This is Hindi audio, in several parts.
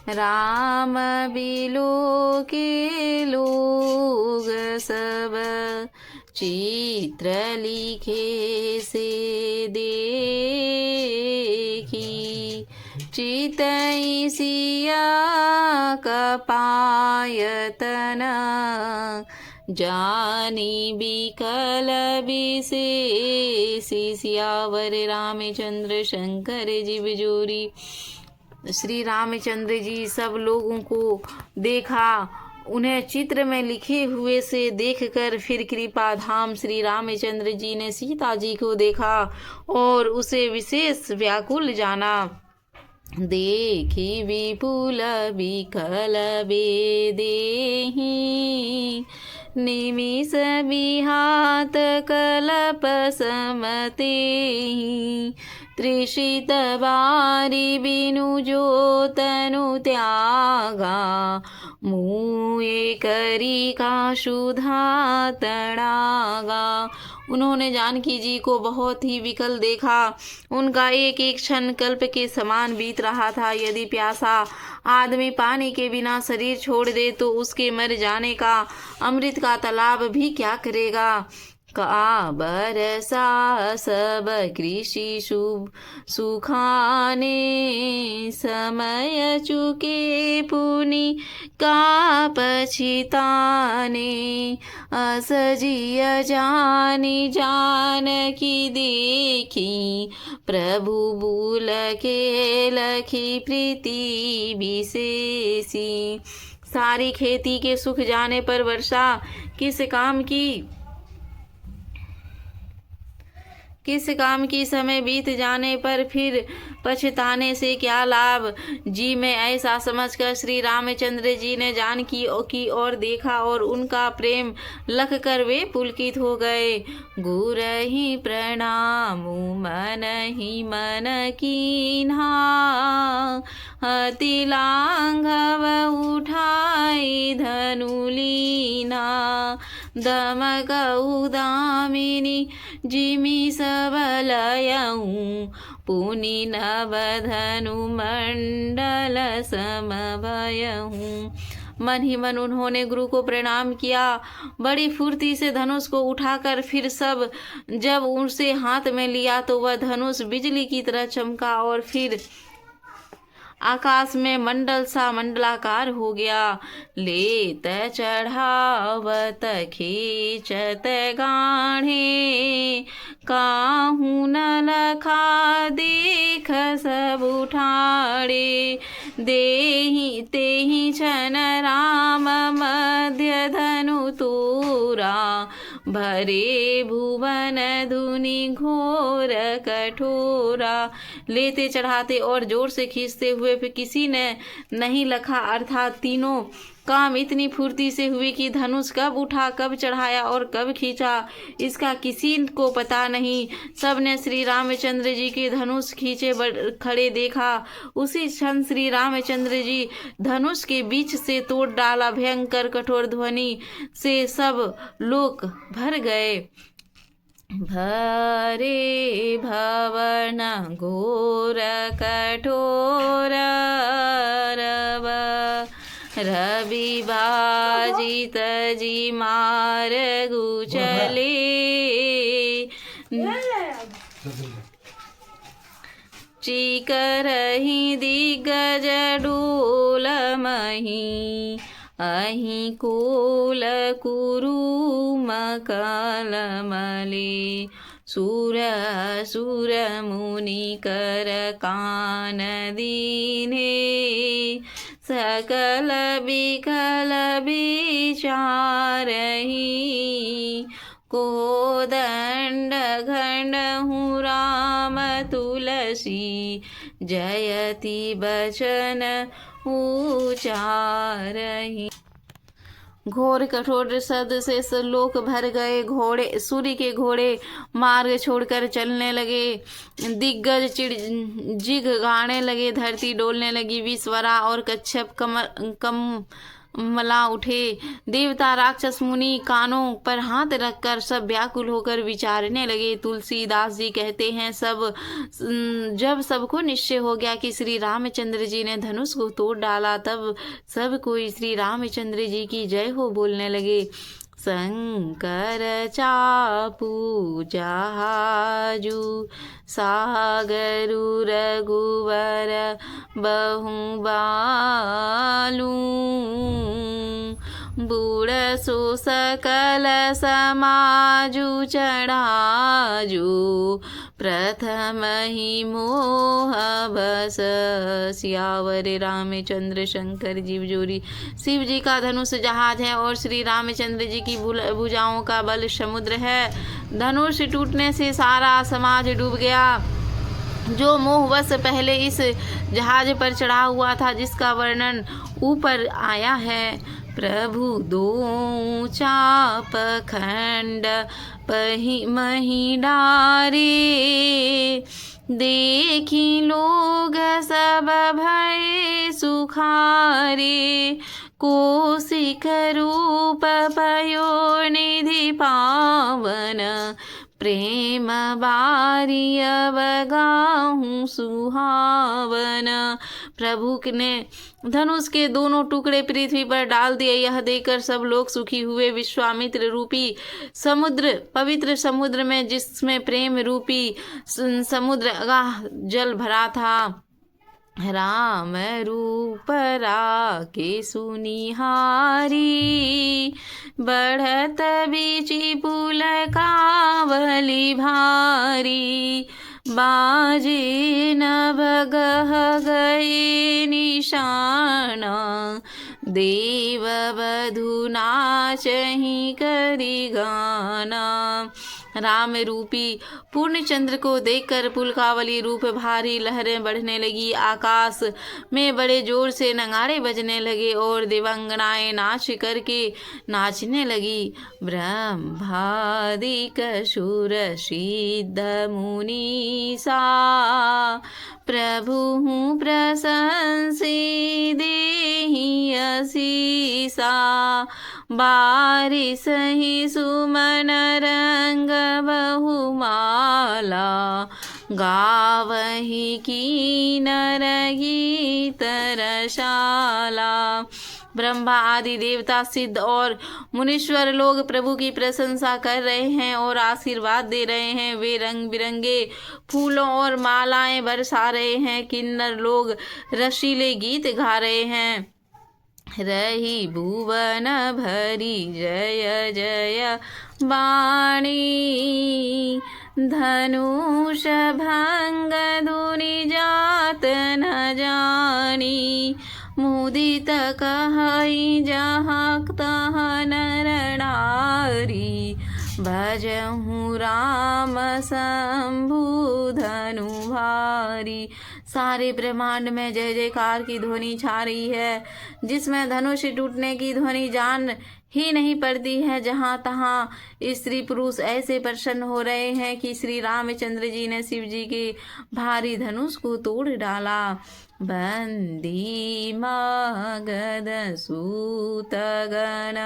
राम बिलो के लोग सब चित्र लिखे से देखी। चितई सिया कपायतन जानी बिकल विशेषी। सियावर रामचंद्र शंकर जी बिजोरी। श्री रामचंद्र जी सब लोगों को देखा, उन्हें चित्र में लिखे हुए से देखकर फिर कृपा धाम श्री रामचंद्र जी ने सीता जी को देखा और उसे विशेष व्याकुल जाना। देखी विपुल विकल बेदेहि निमिष विहात कलप समतेहि। त्रिषित बारी बिनु जो तनु त्यागा मुए करी का शुधा तड़ागा। उन्होंने जानकी जी को बहुत ही विकल देखा। उनका एक एक क्षण कल्प के समान बीत रहा था। यदि प्यासा आदमी पानी के बिना शरीर छोड़ दे तो उसके मर जाने का अमृत का तालाब भी क्या करेगा। का बरसा सब कृषि शुभ सुखाने समय चुके पुनि का पछिताने। असजिय जानी जानकी देखी प्रभु बुल के लखी प्रीति विशेषी। सारी खेती के सुख जाने पर वर्षा किस काम की समय बीत जाने पर फिर पछताने से क्या लाभ। जी में ऐसा समझकर श्री रामचंद्र जी ने जानकी की ओर देखा और उनका प्रेम लख कर वे पुलकित हो गए। गुरहि प्रणाम मन ही मन कीन्हा हति लांघव उठाई धनुलीना। दमक उदामिनी जिमि सबलयऊँ पुनि नवधनु मंडल समभयऊँ। मन ही मन उन्होंने गुरु को प्रणाम किया। बड़ी फुर्ती से धनुष को उठाकर फिर जब उनसे हाथ में लिया तो वह धनुष बिजली की तरह चमका और फिर आकाश में मंडल सा मंडलाकार हो गया। लेत चढ़ावत खींचत गाढ़े काहू न लखा देख सब उठाड़े। देहि तेहि छन राम मध्य धनु तोरा भरे भुवन धुनि घोर कठोरा। लेते चढ़ाते और जोर से खींचते हुए फिर किसी ने नहीं लखा, अर्थात तीनों काम इतनी फुर्ती से हुई कि धनुष कब उठा, कब चढ़ाया और कब खींचा इसका किसी को पता नहीं। सबने श्री रामचंद्र जी के धनुष खींचे खड़े देखा। उसी क्षण श्री रामचंद्र जी धनुष के बीच से तोड़ डाला। भयंकर कठोर ध्वनि से सब लोग भर गए। भरे भवन घोर कठोर रव रवि बाजित जी मार्ग चले। चीकरहि दिग्गज डोल मही अहि कोल कुरुम कलमले। सुर सुर मुनि कर कान दीने सकल बिकल विचारहि। कोदंड घंड हूँ राम तुलसी जयति बचन उचारहि। घोर कठोर शब्द से लोक भर गए। घोड़े सूर्य के घोड़े मार्ग छोड़कर चलने लगे। दिग्गज जिग गाने लगे। धरती डोलने लगी। विश्वरा और कच्छप मला उठे। देवता, राक्षस, मुनि कानों पर हाथ रखकर सब व्याकुल होकर विचारने लगे। तुलसीदास जी कहते हैं जब सबको निश्चय हो गया कि श्री रामचंद्र जी ने धनुष को तोड़ डाला, तब सब कोई श्री रामचंद्र जी की जय हो बोलने लगे। शंकर चापू जहाजू सागरु रघुवर बहु बालू बूढ़ सो सकल समाजु चढ़ाजू प्रथम ही मोह बस। सियावर रामचंद्र शंकर जीव जोरी। शिव जी का धनुष जहाज है और श्री रामचंद्र जी की भुजाओं का बल समुद्र है। धनुष टूटने से सारा समाज डूब गया। जो मोहवश पहले इस जहाज पर चढ़ा हुआ था, जिसका वर्णन ऊपर आया है। प्रभु दो चाप खंड मही डारे, देखी लोग सब भय सुखारे। कोशिक रूप पयो निधि पावन, प्रेम बारी अवगाहूँ सुहावन। प्रभु ने धनुष के दोनों टुकड़े पृथ्वी पर डाल दिए। यह देखकर सब लोग सुखी हुए। विश्वामित्र रूपी समुद्र, पवित्र समुद्र में, जिसमें प्रेम रूपी समुद्र अगाध जल भरा था, राम रूप राके सुनिहारी। बढ़त बीची पुल कावली भारी, बाजे नभ गह गए निशाना। देव बधु नाचहि करि गाना। राम रूपी पूर्णचंद्र को देखकर पुलकावली रूप भारी लहरें बढ़ने लगी। आकाश में बड़े जोर से नगाड़े बजने लगे और देवांगनाएं नाच करके नाचने लगी। ब्रह्मादिक सुर सिद्ध मुनीसा, प्रभु प्रशंसी देहि असीसा। बारिश ही सुमन रंग बहुमाला, गावहि किन्नर गीत रसाला। ब्रह्मा आदि देवता, सिद्ध और मुनीश्वर लोग प्रभु की प्रशंसा कर रहे हैं और आशीर्वाद दे रहे हैं। वे रंग बिरंगे फूलों और मालाएं बरसा रहे हैं। किन्नर लोग रसीले गीत गा रहे हैं। रही भुवन भरी जय जय वाणी, धनुष भंग धुनि जात न जानी। मुदित कहई जहाँ तहाँ नर नारी, भजहु राम शंभु धनु भारी। सारे ब्रह्मांड में जय जयकार की ध्वनि छा रही है, जिसमें धनुष टूटने की ध्वनि जान ही नहीं पड़ती है। जहाँ तहाँ स्त्री पुरुष ऐसे प्रसन्न हो रहे हैं कि श्री रामचंद्र जी ने शिव जी के भारी धनुष को तोड़ डाला। बंदी मगध सूत गण,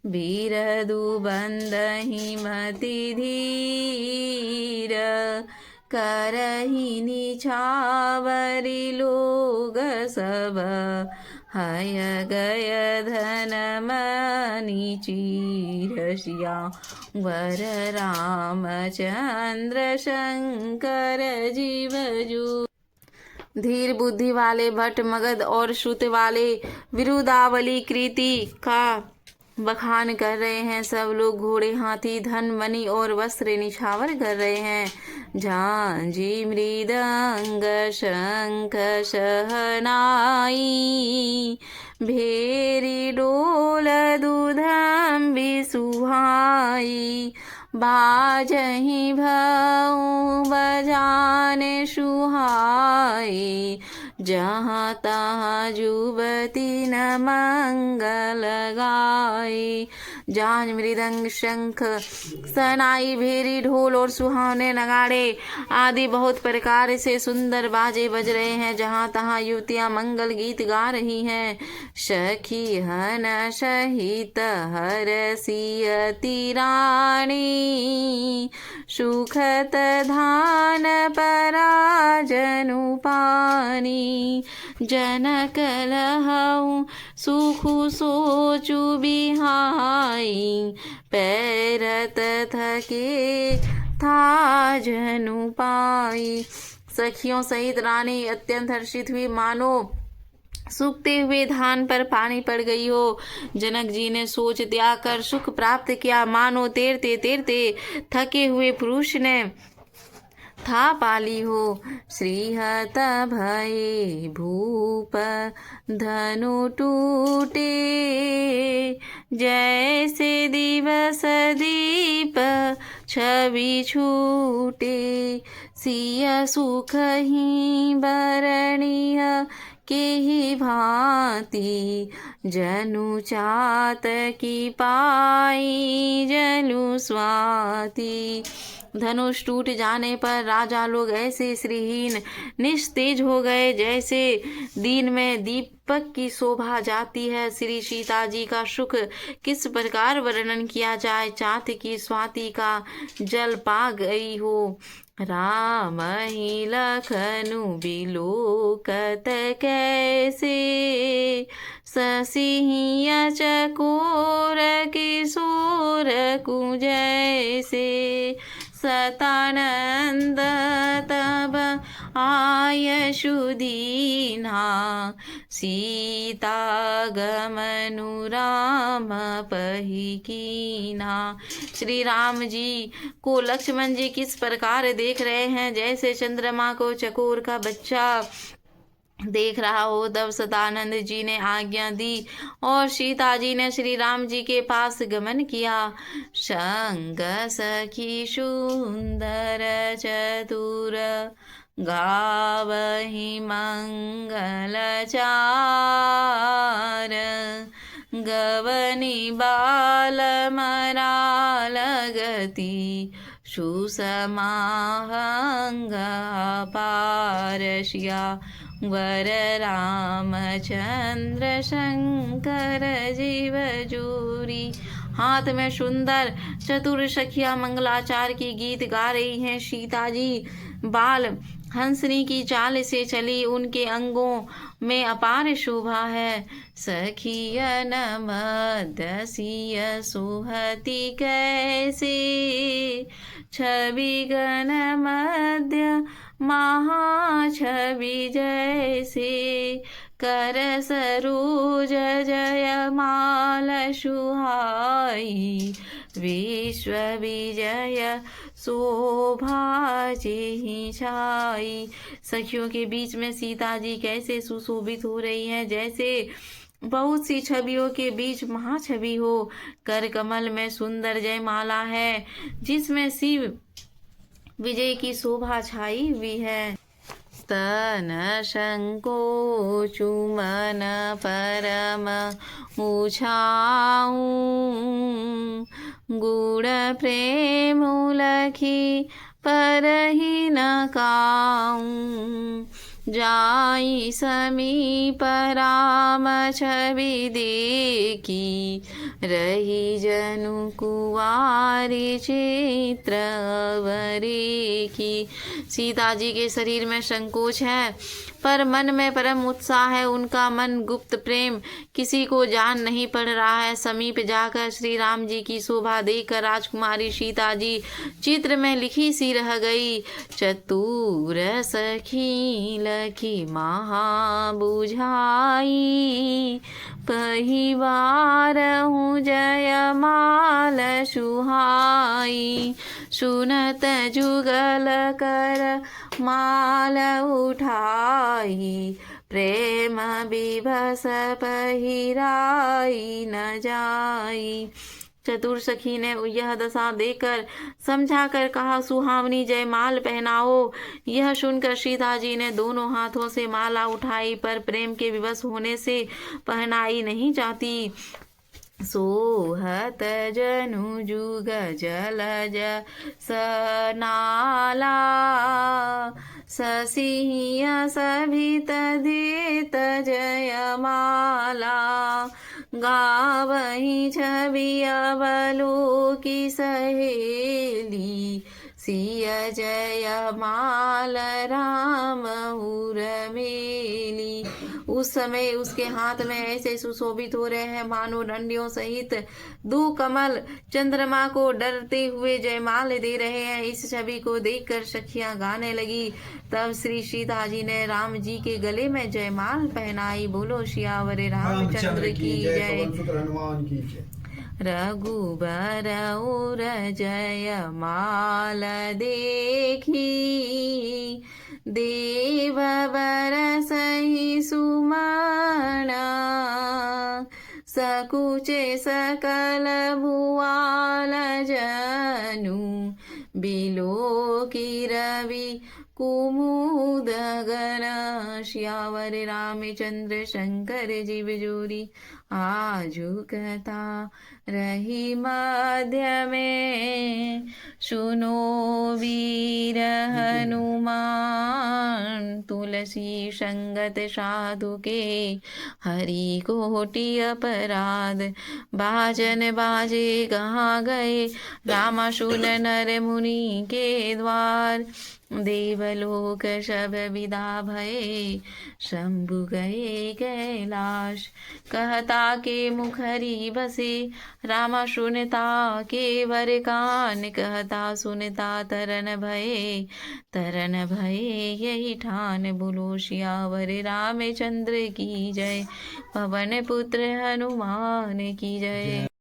बीरदु बंदहि मति धीर। करहि निछावरि लोग सब, हय गय धन मनि चीर। सियावर रामचंद्र शंकर जीवजू। धीर बुद्धि वाले भट्ट मगध और श्रुत वाले विरुदावली कृति का बखान कर रहे हैं। सब लोग घोड़े, हाथी, धन, मणि और वस्त्र निछावर कर रहे हैं। झांझी मृदंग शंख शहनाई, भेरी डोल दूधम्बी सुहाई। बाजहि भऊ बजाने सुहाई, जहाँ तहाँ जुबती न मंगल गाई। झांझ मृदंग शंख सनाई भेरी ढोल और सुहावने नगाड़े आदि बहुत प्रकार से सुंदर बाजे बज रहे हैं। जहाँ तहाँ युवतियाँ मंगल गीत गा रही हैं। सखी हन सहित हरसियति रानी सुखत धान पराजनु पानी जनक लहऊ सुखु सोचु बिहाई पैरत थके था जनु पाई। सखियों सहित रानी अत्यंत हर्षित हुई, मानो सूखते हुए धान पर पानी पड़ गई हो। जनक जी ने सोच त्याग कर सुख प्राप्त किया, मानो तैरते तैरते थके हुए पुरुष ने था पाली हो। श्रीहत भये भूप धनु टूटे जैसे दिवस दीप छवि छूटे सिय सुख ही बरणीय के ही भांति जनु चात की पाई जनु स्वाति। धनुष टूट जाने पर राजा लोग ऐसे श्रीहीन निस्तेज हो गए जैसे दिन में दीपक की शोभा जाती है। श्री सीता जी का सुख किस प्रकार वर्णन किया जाए, चात की स्वाति का जल पा गई हो। राम ही लखनु बिलोकत कैसे ससिहिया चकोर किशोर कुजैसे सतानंद तब आयशु दीना सीता गमनु राम पही कीना। श्री राम जी को लक्ष्मण जी किस प्रकार देख रहे हैं, जैसे चंद्रमा को चकोर का बच्चा देख रहा हो। तब सतानंद जी ने आज्ञा दी और सीता जी ने श्री राम जी के पास गमन किया। संग सखी सुंदर चतुर गावहि मंगल चार गवनी बाल मराल गति सुसमाहंग पारसिया वर रामचंद्र शंकर जीव जोरी। हाथ में सुंदर चतुर सखिया मंगलाचार की गीत गा रही हैं। सीता जी बाल हंसनी की चाल से चली, उनके अंगों में अपार शोभा है। सखियन मदसिय सुहति कैसे छवि गण मध्य महाछवि जैसे कर सरोज जयमाल सुहाई विश्व विजय शोभा जेहि छाई। सखियों के बीच में सीता जी कैसे सुशोभित हो रही हैं, जैसे बहुत सी छवियों के बीच महाछवि हो। कर कमल में सुंदर जयमाला है जिसमें शिव विजय की शोभा छाई हुई है। तन संकोचु मन परम उछाऊं गुण प्रेम लखी परहि न काऊं जाई समीप राम छवि देखी रही जनु कुवारी चित्र की। सीता जी के शरीर में संकोच है पर मन में परम उत्साह है। उनका मन गुप्त प्रेम किसी को जान नहीं पड़ रहा है। समीप जाकर श्री राम जी की शोभा देखकर राजकुमारी सीता जी चित्र में लिखी सी रह गई। चतुर सखी लखी महा बुझाई पहिवार हूँ जयमाल सुहाई सुनत जुगल कर माल उठाई प्रेम विभस पहिराई न जाई। चतुर सखी ने यह दशा देखकर समझा कर कहा, सुहावनी जयमाल पहनाओ। यह सुनकर सीता जी ने दोनों हाथों से माला उठाई पर प्रेम के विवश होने से पहनाई नहीं जाती। सोहत जनु जुग जलज सनाला ससिंह सभित देत जयमाला गावहि छवि अवलोकि सहेली सिय जयमाल राम उर्मिली। उस समय उसके हाथ में ऐसे सुशोभित हो रहे हैं मानो डंडियों सहित दो कमल चंद्रमा को डरते हुए जयमाल दे रहे हैं। इस छवि को देखकर सखियां गाने लगी। तब श्री सीता जी ने राम जी के गले में जयमाल पहनाई। बोलो सियावर रामचंद्र की जय। हनुमान की जय। रघुबर उर जयमाल देखी देव बरसहि सुमन सकुचे सकल भुआल जनु बिलोकी रवि कुमुद गण। श्यावर रामचंद्र शंकर जीव जोरी आजु कथा रही मध्य में सुनो वीर हनुमान तुलसी संगत साधु के हरि कोटि अपराध बाजन बाजे कहाँ गए रामा सुन नर मुनि के द्वार देवलोक सब विदा भये शंभु गए कैलाश कहता के मुखरी बसे रामा सुनता के वर कान कहता सुनता तरन भये यही ठान। बोलो सियावर रामचंद्र की जय पवन पुत्र हनुमान की जय।